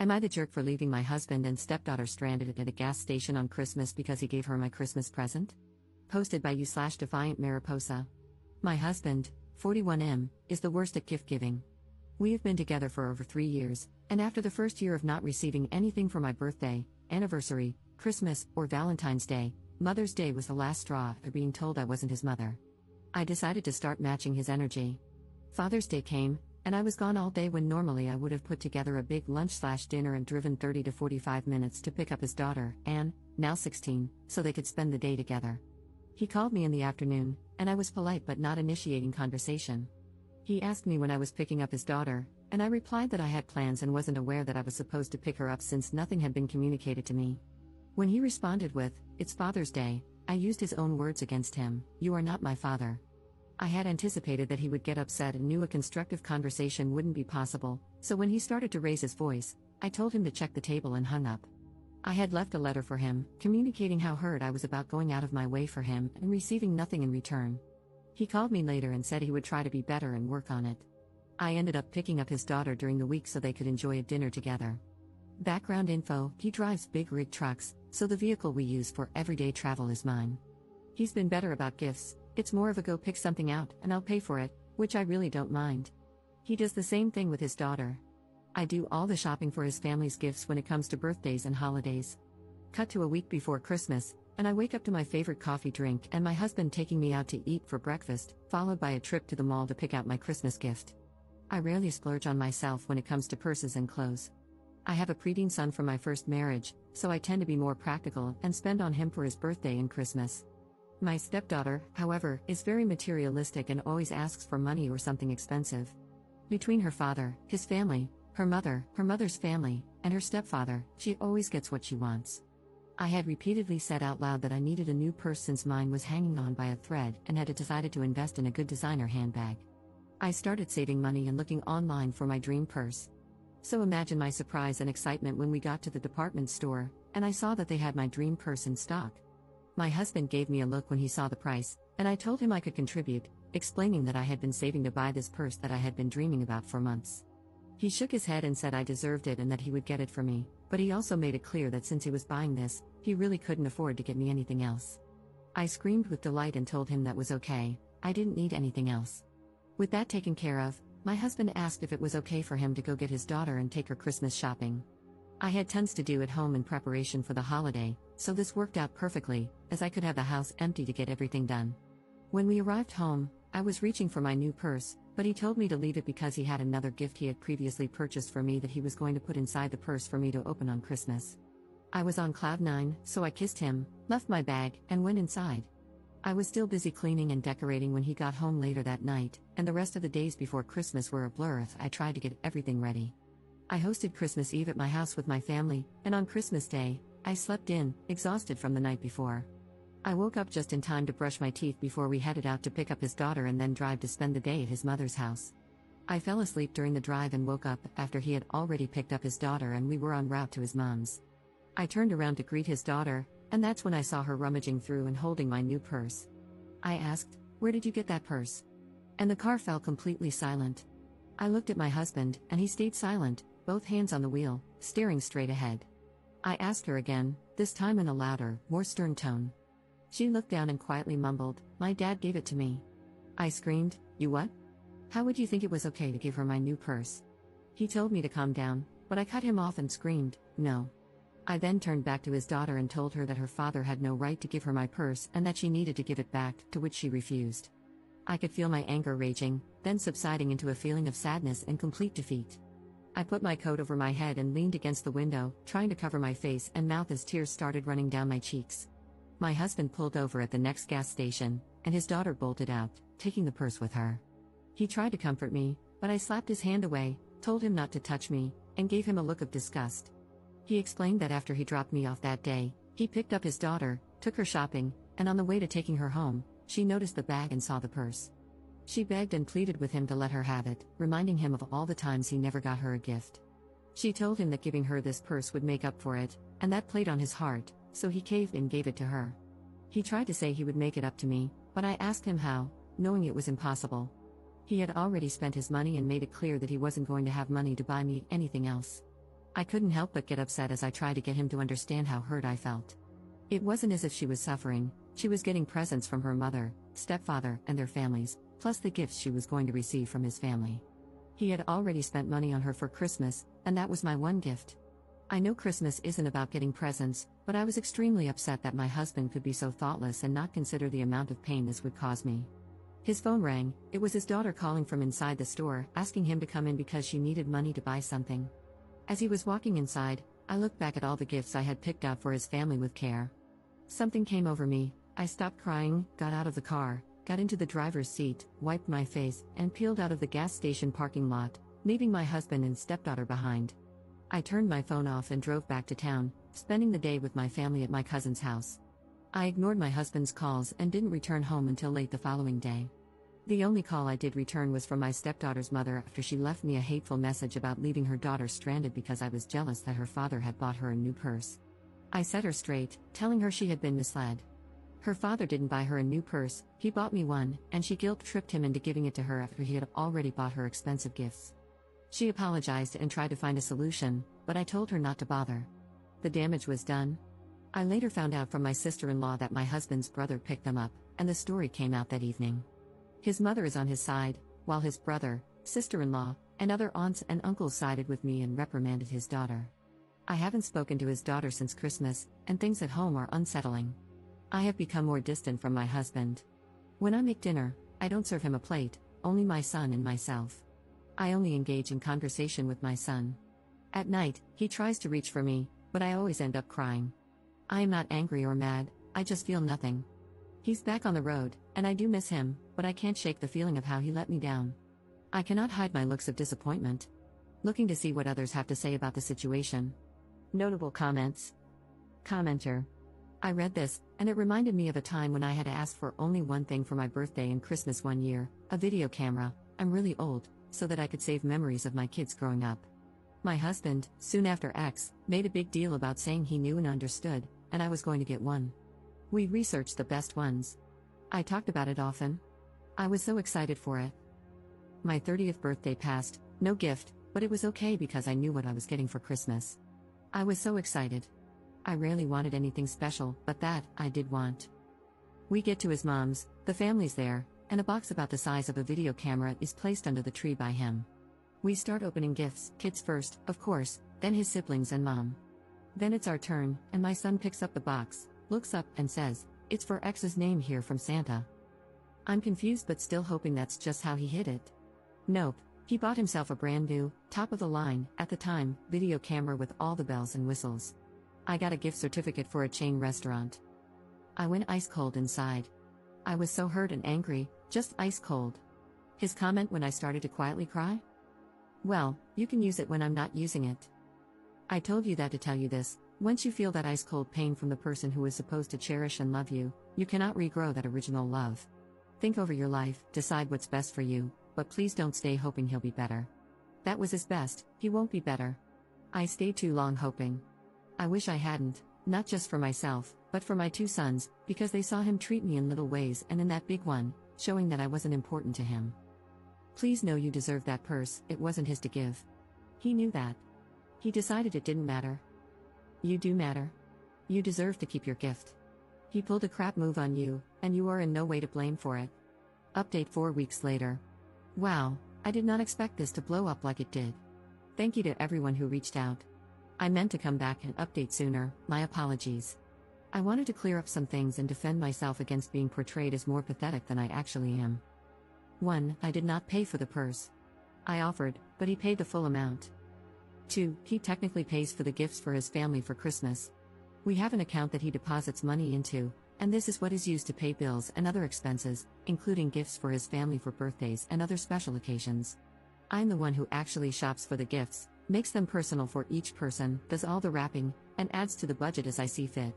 Am I the jerk for leaving my husband and stepdaughter stranded at a gas station on Christmas because he gave her my Christmas present? Posted by you/Defiant Mariposa. My husband, 41M, is the worst at gift giving. We have been together for over 3 years, and after the first year of not receiving anything for my birthday, anniversary, Christmas, or Valentine's Day, Mother's Day was the last straw after being told I wasn't his mother. I decided to start matching his energy. Father's Day came, and I was gone all day when normally I would have put together a big lunch/dinner and driven 30 to 45 minutes to pick up his daughter, Anne, now 16, so they could spend the day together. He called me in the afternoon, and I was polite but not initiating conversation. He asked me when I was picking up his daughter, and I replied that I had plans and wasn't aware that I was supposed to pick her up since nothing had been communicated to me. When he responded with, "It's Father's Day," I used his own words against him, "You are not my father." I had anticipated that he would get upset and knew a constructive conversation wouldn't be possible, so when he started to raise his voice, I told him to check the table and hung up. I had left a letter for him, communicating how hurt I was about going out of my way for him and receiving nothing in return. He called me later and said he would try to be better and work on it. I ended up picking up his daughter during the week so they could enjoy a dinner together. Background info: he drives big rig trucks, so the vehicle we use for everyday travel is mine. He's been better about gifts. It's more of a go pick something out and I'll pay for it, which I really don't mind. He does the same thing with his daughter. I do all the shopping for his family's gifts when it comes to birthdays and holidays. Cut to a week before Christmas, and I wake up to my favorite coffee drink and my husband taking me out to eat for breakfast, followed by a trip to the mall to pick out my Christmas gift. I rarely splurge on myself when it comes to purses and clothes. I have a preteen son from my first marriage, so I tend to be more practical and spend on him for his birthday and Christmas. My stepdaughter, however, is very materialistic and always asks for money or something expensive. Between her father, his family, her mother's family, and her stepfather, she always gets what she wants. I had repeatedly said out loud that I needed a new purse since mine was hanging on by a thread and had decided to invest in a good designer handbag. I started saving money and looking online for my dream purse. So imagine my surprise and excitement when we got to the department store, and I saw that they had my dream purse in stock. My husband gave me a look when he saw the price, and I told him I could contribute, explaining that I had been saving to buy this purse that I had been dreaming about for months. He shook his head and said I deserved it and that he would get it for me, but he also made it clear that since he was buying this, he really couldn't afford to get me anything else. I screamed with delight and told him that was okay, I didn't need anything else. With that taken care of, my husband asked if it was okay for him to go get his daughter and take her Christmas shopping. I had tons to do at home in preparation for the holiday, so this worked out perfectly, as I could have the house empty to get everything done. When we arrived home, I was reaching for my new purse, but he told me to leave it because he had another gift he had previously purchased for me that he was going to put inside the purse for me to open on Christmas. I was on cloud 9, so I kissed him, left my bag, and went inside. I was still busy cleaning and decorating when he got home later that night, and the rest of the days before Christmas were a blur as I tried to get everything ready. I hosted Christmas Eve at my house with my family, and on Christmas Day, I slept in, exhausted from the night before. I woke up just in time to brush my teeth before we headed out to pick up his daughter and then drive to spend the day at his mother's house. I fell asleep during the drive and woke up after he had already picked up his daughter and we were en route to his mom's. I turned around to greet his daughter, and that's when I saw her rummaging through and holding my new purse. I asked, "Where did you get that purse?" And the car fell completely silent. I looked at my husband, and he stayed silent, both hands on the wheel, staring straight ahead. I asked her again, this time in a louder, more stern tone. She looked down and quietly mumbled, "My dad gave it to me." I screamed, "You what? How would you think it was okay to give her my new purse?" He told me to calm down, but I cut him off and screamed, "No." I then turned back to his daughter and told her that her father had no right to give her my purse and that she needed to give it back, to which she refused. I could feel my anger raging, then subsiding into a feeling of sadness and complete defeat. I put my coat over my head and leaned against the window, trying to cover my face and mouth as tears started running down my cheeks. My husband pulled over at the next gas station, and his daughter bolted out, taking the purse with her. He tried to comfort me, but I slapped his hand away, told him not to touch me, and gave him a look of disgust. He explained that after he dropped me off that day, he picked up his daughter, took her shopping, and on the way to taking her home, she noticed the bag and saw the purse. She begged and pleaded with him to let her have it, reminding him of all the times he never got her a gift. She told him that giving her this purse would make up for it, and that played on his heart, so he caved and gave it to her. He tried to say he would make it up to me, but I asked him how, knowing it was impossible. He had already spent his money and made it clear that he wasn't going to have money to buy me anything else. I couldn't help but get upset as I tried to get him to understand how hurt I felt. It wasn't as if she was suffering, she was getting presents from her mother, stepfather, and their families, plus the gifts she was going to receive from his family. He had already spent money on her for Christmas, and that was my one gift. I know Christmas isn't about getting presents, but I was extremely upset that my husband could be so thoughtless and not consider the amount of pain this would cause me. His phone rang. It was his daughter calling from inside the store, asking him to come in because she needed money to buy something. As he was walking inside, I looked back at all the gifts I had picked out for his family with care. Something came over me. I stopped crying, got out of the car, got into the driver's seat, wiped my face, and peeled out of the gas station parking lot, leaving my husband and stepdaughter behind. I turned my phone off and drove back to town, spending the day with my family at my cousin's house. I ignored my husband's calls and didn't return home until late the following day. The only call I did return was from my stepdaughter's mother after she left me a hateful message about leaving her daughter stranded because I was jealous that her father had bought her a new purse. I set her straight, telling her she had been misled. Her father didn't buy her a new purse, he bought me one, and she guilt-tripped him into giving it to her after he had already bought her expensive gifts. She apologized and tried to find a solution, but I told her not to bother. The damage was done. I later found out from my sister-in-law that my husband's brother picked them up, and the story came out that evening. His mother is on his side, while his brother, sister-in-law, and other aunts and uncles sided with me and reprimanded his daughter. I haven't spoken to his daughter since Christmas, and things at home are unsettling. I have become more distant from my husband. When I make dinner, I don't serve him a plate, only my son and myself. I only engage in conversation with my son. At night, he tries to reach for me, but I always end up crying. I am not angry or mad, I just feel nothing. He's back on the road, and I do miss him, but I can't shake the feeling of how he let me down. I cannot hide my looks of disappointment. Looking to see what others have to say about the situation. Notable comments. Commenter. I read this, and it reminded me of a time when I had asked for only one thing for my birthday and Christmas one year, a video camera. I'm really old, so that I could save memories of my kids growing up. My husband, soon after X, made a big deal about saying he knew and understood, and I was going to get one. We researched the best ones. I talked about it often. I was so excited for it. My 30th birthday passed, no gift, but it was okay because I knew what I was getting for Christmas. I was so excited. I rarely wanted anything special, but that, I did want. We get to his mom's, the family's there, and a box about the size of a video camera is placed under the tree by him. We start opening gifts, kids first, of course, then his siblings and mom. Then it's our turn, and my son picks up the box, looks up, and says, "It's for X's name here from Santa." I'm confused but still hoping that's just how he hid it. Nope, he bought himself a brand new, top of the line, at the time, video camera with all the bells and whistles. I got a gift certificate for a chain restaurant. I went ice cold inside. I was so hurt and angry, just ice cold. His comment when I started to quietly cry? Well, you can use it when I'm not using it. I told you that to tell you this: once you feel that ice cold pain from the person who is supposed to cherish and love you, you cannot regrow that original love. Think over your life, decide what's best for you, but please don't stay hoping he'll be better. That was his best, he won't be better. I stayed too long hoping. I wish I hadn't, not just for myself, but for my two sons, because they saw him treat me in little ways and in that big one, showing that I wasn't important to him. Please know you deserve that purse, it wasn't his to give. He knew that. He decided it didn't matter. You do matter. You deserve to keep your gift. He pulled a crap move on you, and you are in no way to blame for it. Update 4 weeks later. Wow, I did not expect this to blow up like it did. Thank you to everyone who reached out. I meant to come back and update sooner, my apologies. I wanted to clear up some things and defend myself against being portrayed as more pathetic than I actually am. 1. I did not pay for the purse. I offered, but he paid the full amount. 2. He technically pays for the gifts for his family for Christmas. We have an account that he deposits money into, and this is what is used to pay bills and other expenses, including gifts for his family for birthdays and other special occasions. I'm the one who actually shops for the gifts, makes them personal for each person, does all the wrapping, and adds to the budget as I see fit.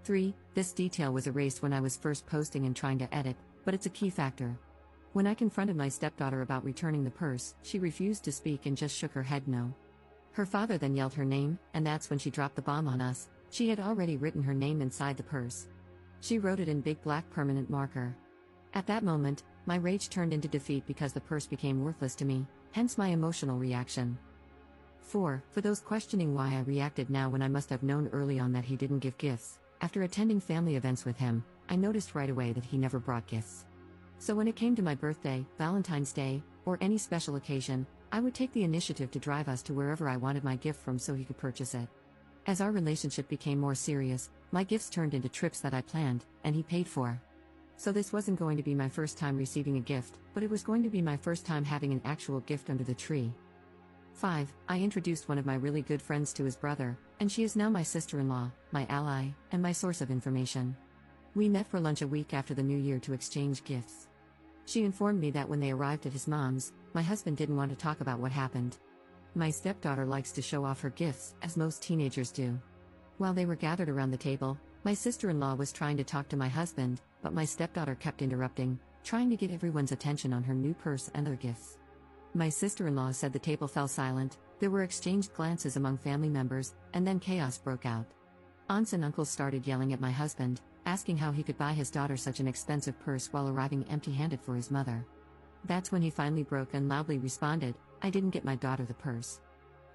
3. This detail was erased when I was first posting and trying to edit, but it's a key factor. When I confronted my stepdaughter about returning the purse, she refused to speak and just shook her head no. Her father then yelled her name, and that's when she dropped the bomb on us. She had already written her name inside the purse. She wrote it in big black permanent marker. At that moment, my rage turned into defeat because the purse became worthless to me, hence my emotional reaction. 4. For those questioning why I reacted now when I must have known early on that he didn't give gifts, after attending family events with him, I noticed right away that he never brought gifts. So when it came to my birthday, Valentine's Day, or any special occasion, I would take the initiative to drive us to wherever I wanted my gift from so he could purchase it. As our relationship became more serious, my gifts turned into trips that I planned, and he paid for. So this wasn't going to be my first time receiving a gift, but it was going to be my first time having an actual gift under the tree. 5. I introduced one of my really good friends to his brother, and she is now my sister-in-law, my ally, and my source of information. We met for lunch a week after the new year to exchange gifts. She informed me that when they arrived at his mom's, my husband didn't want to talk about what happened. My stepdaughter likes to show off her gifts, as most teenagers do. While they were gathered around the table, my sister-in-law was trying to talk to my husband, but my stepdaughter kept interrupting, trying to get everyone's attention on her new purse and their gifts. My sister-in-law said the table fell silent, there were exchanged glances among family members, and then chaos broke out. Aunts and uncles started yelling at my husband, asking how he could buy his daughter such an expensive purse while arriving empty-handed for his mother. That's when he finally broke and loudly responded, "I didn't get my daughter the purse.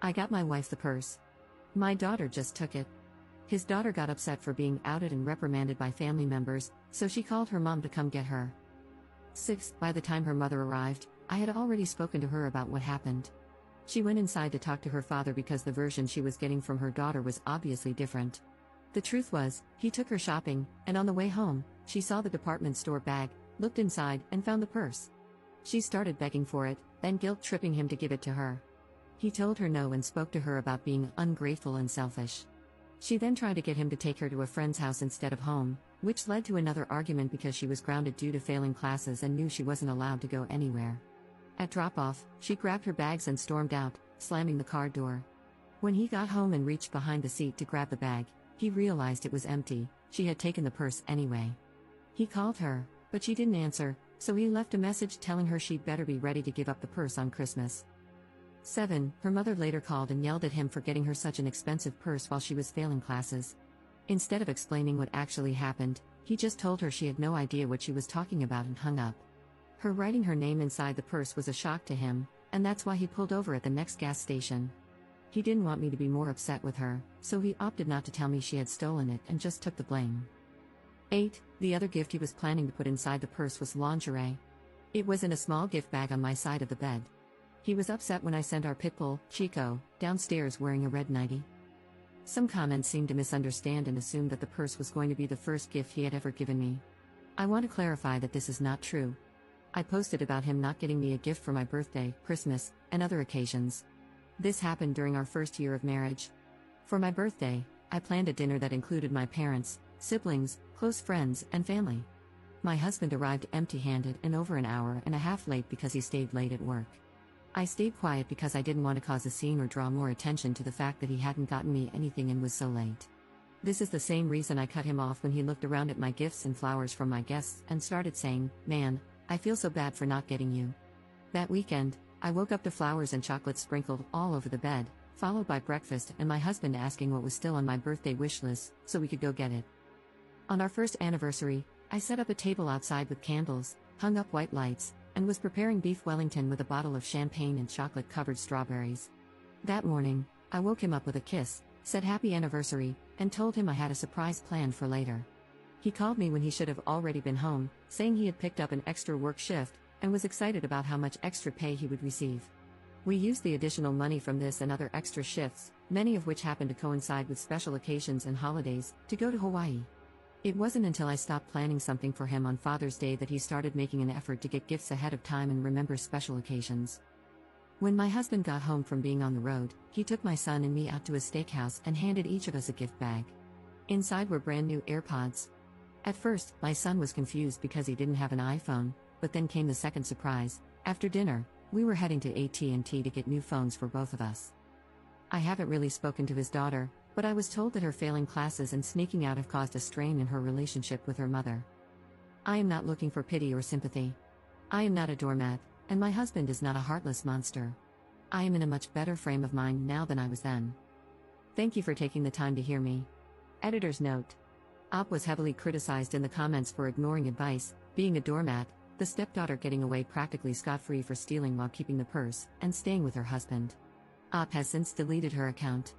I got my wife the purse. My daughter just took it." His daughter got upset for being outed and reprimanded by family members, so she called her mom to come get her. 6. By the time her mother arrived, I had already spoken to her about what happened. She went inside to talk to her father because the version she was getting from her daughter was obviously different. The truth was, he took her shopping, and on the way home, she saw the department store bag, looked inside, and found the purse. She started begging for it, then guilt-tripping him to give it to her. He told her no and spoke to her about being ungrateful and selfish. She then tried to get him to take her to a friend's house instead of home, which led to another argument because she was grounded due to failing classes and knew she wasn't allowed to go anywhere. At drop-off, she grabbed her bags and stormed out, slamming the car door. When he got home and reached behind the seat to grab the bag, he realized it was empty. She had taken the purse anyway. He called her, but she didn't answer, so he left a message telling her she'd better be ready to give up the purse on Christmas. 7. Her mother later called and yelled at him for getting her such an expensive purse while she was failing classes. Instead of explaining what actually happened, he just told her she had no idea what she was talking about and hung up. Her writing her name inside the purse was a shock to him, and that's why he pulled over at the next gas station. He didn't want me to be more upset with her, so he opted not to tell me she had stolen it and just took the blame. 8. The other gift he was planning to put inside the purse was lingerie. It was in a small gift bag on my side of the bed. He was upset when I sent our pit bull, Chico, downstairs wearing a red nightie. Some comments seemed to misunderstand and assume that the purse was going to be the first gift he had ever given me. I want to clarify that this is not true. I posted about him not getting me a gift for my birthday, Christmas, and other occasions. This happened during our first year of marriage. For my birthday, I planned a dinner that included my parents, siblings, close friends, and family. My husband arrived empty-handed and over an hour and a half late because he stayed late at work. I stayed quiet because I didn't want to cause a scene or draw more attention to the fact that he hadn't gotten me anything and was so late. This is the same reason I cut him off when he looked around at my gifts and flowers from my guests and started saying, "Man, I feel so bad for not getting you." That weekend, I woke up to flowers and chocolate sprinkled all over the bed, followed by breakfast and my husband asking what was still on my birthday wish list, so we could go get it. On our first anniversary, I set up a table outside with candles, hung up white lights, and was preparing beef Wellington with a bottle of champagne and chocolate-covered strawberries. That morning, I woke him up with a kiss, said happy anniversary, and told him I had a surprise planned for later. He called me when he should have already been home, saying he had picked up an extra work shift, and was excited about how much extra pay he would receive. We used the additional money from this and other extra shifts, many of which happened to coincide with special occasions and holidays, to go to Hawaii. It wasn't until I stopped planning something for him on Father's Day that he started making an effort to get gifts ahead of time and remember special occasions. When my husband got home from being on the road, he took my son and me out to a steakhouse and handed each of us a gift bag. Inside were brand new AirPods. At first, my son was confused because he didn't have an iPhone, but then came the second surprise. After dinner, we were heading to AT&T to get new phones for both of us. I haven't really spoken to his daughter, but I was told that her failing classes and sneaking out have caused a strain in her relationship with her mother. I am not looking for pity or sympathy. I am not a doormat, and my husband is not a heartless monster. I am in a much better frame of mind now than I was then. Thank you for taking the time to hear me. Editor's note. Op was heavily criticized in the comments for ignoring advice, being a doormat, the stepdaughter getting away practically scot-free for stealing while keeping the purse, and staying with her husband. AITAH has since deleted her account.